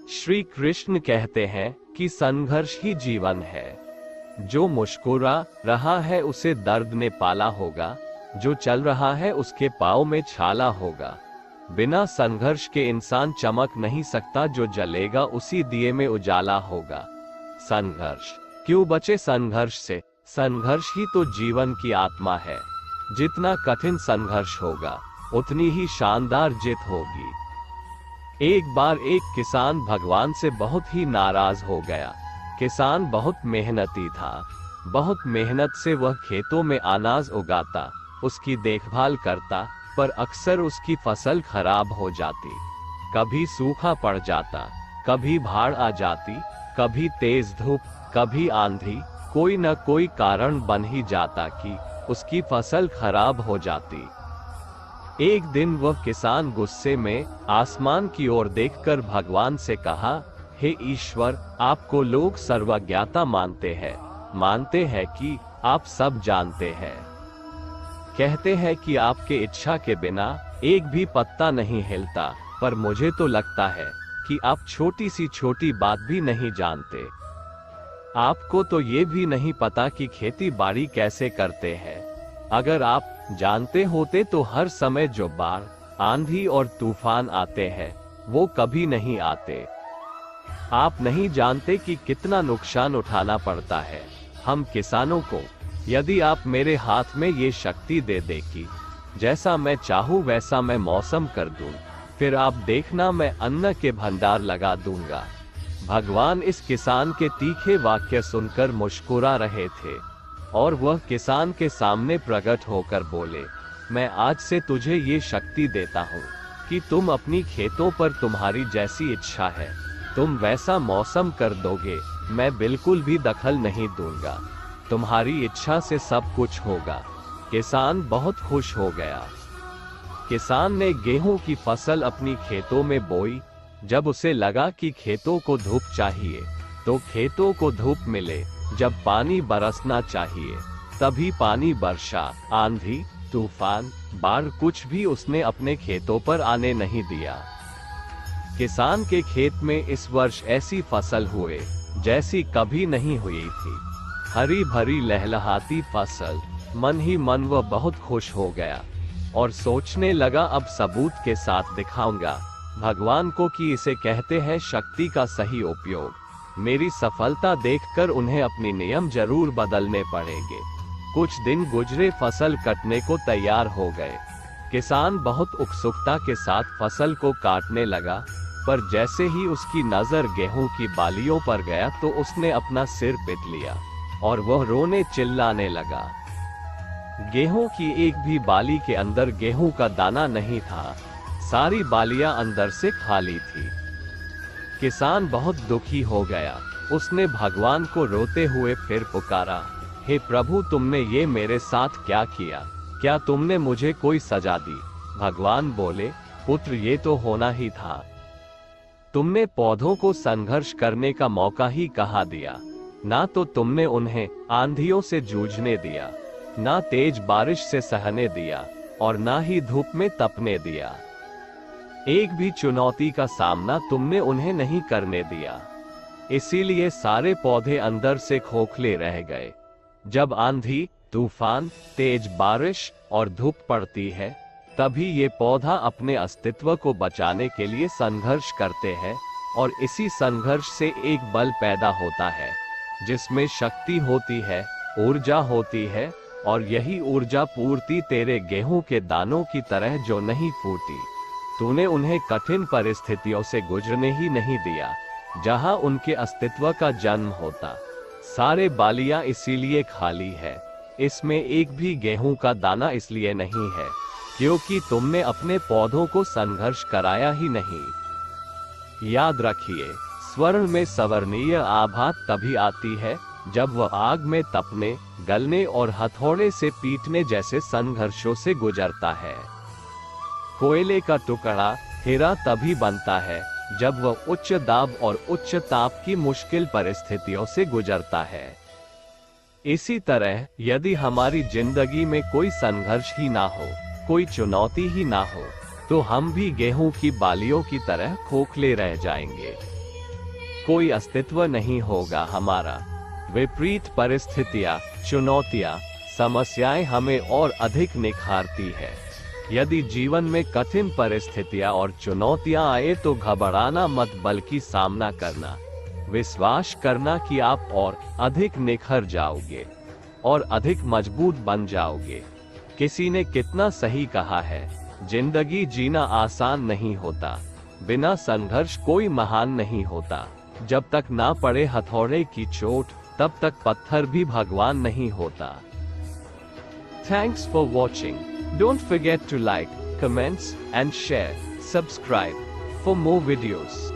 श्री कृष्ण कहते हैं कि संघर्ष ही जीवन है। जो मुस्कुरा रहा है उसे दर्द ने पाला होगा, जो चल रहा है उसके पाँव में छाला होगा। बिना संघर्ष के इंसान चमक नहीं सकता, जो जलेगा उसी दिए में उजाला होगा। संघर्ष क्यों बचे संघर्ष से? संघर्ष ही तो जीवन की आत्मा है। जितना कठिन संघर्ष होगा उतनी ही शानदार जीत होगी। एक बार एक किसान भगवान से बहुत ही नाराज हो गया। किसान बहुत मेहनती था। बहुत मेहनत से वह खेतों में अनाज उगाता, उसकी देखभाल करता, पर अक्सर उसकी फसल खराब हो जाती। कभी सूखा पड़ जाता, कभी बाढ़ आ जाती, कभी तेज धूप, कभी आंधी, कोई न कोई कारण बन ही जाता कि उसकी फसल खराब हो जाती। एक दिन वह किसान गुस्से में आसमान की ओर देखकर भगवान से कहा, हे ईश्वर, आपको लोग सर्वज्ञाता मानते हैं कि आप सब जानते हैं। कहते हैं कि आपके इच्छा के बिना एक भी पत्ता नहीं हिलता, पर मुझे तो लगता है कि आप छोटी सी छोटी बात भी नहीं जानते। आपको तो ये भी नहीं पता कि खेती बाड़ी कैसे करते हैं। अगर आप जानते होते तो हर समय जो बाढ़, आंधी और तूफान आते हैं वो कभी नहीं आते। आप नहीं जानते कि कितना नुकसान उठाना पड़ता है हम किसानों को। यदि आप मेरे हाथ में ये शक्ति दे दे कि जैसा मैं चाहूँ वैसा मैं मौसम कर दूं, फिर आप देखना मैं अन्न के भंडार लगा दूंगा। भगवान इस किसान के तीखे वाक्य सुनकर मुस्कुरा रहे थे और वह किसान के सामने प्रकट होकर बोले, मैं आज से तुझे ये शक्ति देता हूँ कि तुम अपनी खेतों पर तुम्हारी जैसी इच्छा है तुम वैसा मौसम कर दोगे। मैं बिल्कुल भी दखल नहीं दूंगा, तुम्हारी इच्छा से सब कुछ होगा। किसान बहुत खुश हो गया। किसान ने गेहूं की फसल अपनी खेतों में बोई। जब उसे लगा कि खेतों को धूप चाहिए तो खेतों को धूप मिले, जब पानी बरसना चाहिए तभी पानी बरसा। आंधी, तूफान, बाढ़ कुछ भी उसने अपने खेतों पर आने नहीं दिया। किसान के खेत में इस वर्ष ऐसी फसल हुए जैसी कभी नहीं हुई थी। हरी भरी लहलहाती फसल। मन ही मन वह बहुत खुश हो गया और सोचने लगा, अब सबूत के साथ दिखाऊंगा भगवान को कि इसे कहते हैं शक्ति का सही उपयोग। मेरी सफलता देखकर उन्हें अपने नियम जरूर बदलने पड़ेंगे। कुछ दिन गुजरे, फसल कटने को तैयार हो गए। किसान बहुत उत्सुकता के साथ फसल को काटने लगा, पर जैसे ही उसकी नजर गेहूं की बालियों पर गया तो उसने अपना सिर पीट लिया और वह रोने चिल्लाने लगा। गेहूं की एक भी बाली के अंदर गेहूं का दाना नहीं था, सारी बालियां अंदर से खाली थी। किसान बहुत दुखी हो गया। उसने भगवान को रोते हुए फिर पुकारा, हे प्रभु, तुमने ये मेरे साथ क्या किया? क्या तुमने मुझे कोई सजा दी? भगवान बोले, पुत्र, ये तो होना ही था। तुमने पौधों को संघर्ष करने का मौका ही कहाँ दिया। ना तो तुमने उन्हें आंधियों से जूझने दिया, ना तेज बारिश से सहने दिया और ना ही धूप में तपने दिया। एक भी चुनौती का सामना तुमने उन्हें नहीं करने दिया। इसीलिए सारे पौधे अंदर से खोखले रह गए। जब आंधी, तूफान, तेज बारिश और धूप पड़ती है तभी ये पौधा अपने अस्तित्व को बचाने के लिए संघर्ष करते हैं और इसी संघर्ष से एक बल पैदा होता है जिसमें शक्ति होती है, ऊर्जा होती है, और यही ऊर्जा पूर्ति तेरे गेहूं के दानों की तरह जो नहीं फूटी। तूने उन्हें कठिन परिस्थितियों से गुजरने ही नहीं दिया जहां उनके अस्तित्व का जन्म होता। सारे बालियां इसीलिए खाली है, इसमें एक भी गेहूं का दाना इसलिए नहीं है क्योंकि तुमने अपने पौधों को संघर्ष कराया ही नहीं। याद रखिए, स्वर्ण में सवर्णीय आभा तभी आती है जब वह आग में तपने, गलने और हथौड़े से पीटने जैसे संघर्षों से गुजरता है। कोयले का टुकड़ा हीरा तभी बनता है जब वह उच्च दाब और उच्च ताप की मुश्किल परिस्थितियों से गुजरता है। इसी तरह यदि हमारी जिंदगी में कोई संघर्ष ही ना हो, कोई चुनौती ही ना हो, तो हम भी गेहूं की बालियों की तरह खोखले रह जाएंगे। कोई अस्तित्व नहीं होगा हमारा। विपरीत परिस्थितियां, चुनौतियां, समस्याएं हमें और अधिक निखारती है। यदि जीवन में कठिन परिस्थितियां और चुनौतियां आए तो घबराना मत, बल्कि सामना करना, विश्वास करना कि आप और अधिक निखर जाओगे और अधिक मजबूत बन जाओगे। किसी ने कितना सही कहा है, जिंदगी जीना आसान नहीं होता, बिना संघर्ष कोई महान नहीं होता। जब तक ना पड़े हथौड़े की चोट, तब तक पत्थर भी भगवान नहीं होता। Thanks for watching. Don't forget to like, comments and share. Subscribe for more videos.